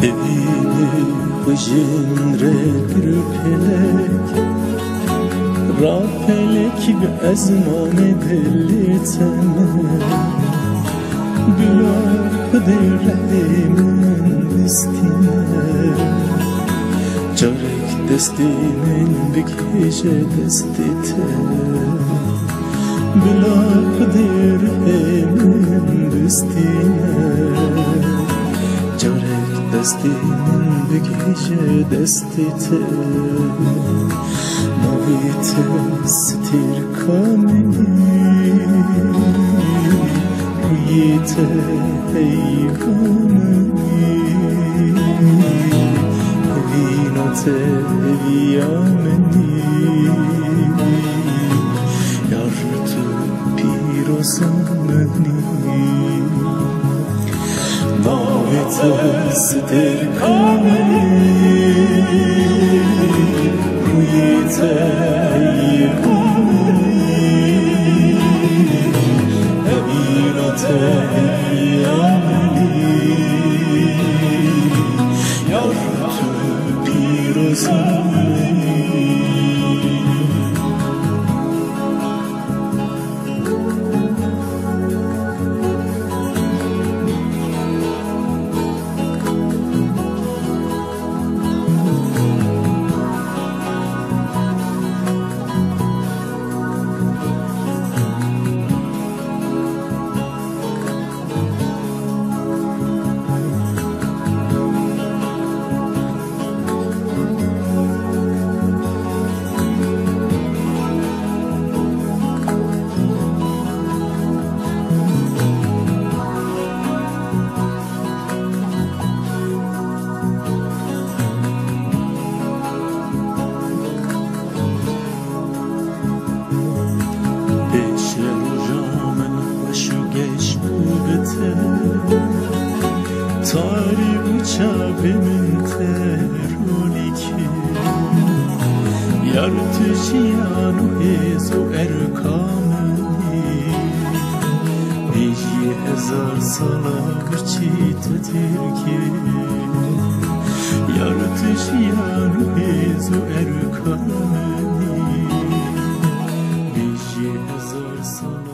ببینی بجین رگرپلک را پلکی به ازمان دلتنه بلا قدر من دستینه جارک دستی من بکش دستیته بلا قدر من دستینه جارک دستی من بکش دستیته نویت ستیر کامنی رویت ایوانی وینات ایامنی یار تو پیروزمنی نویت ستیر کامنی رویت تاری بوچا بمن ترونی که یار تو جیانو هزو ارکامنی بیجی هزار سالا برچی تترکی یار تو جیانو هزو ارکامنی بیجی هزار سالا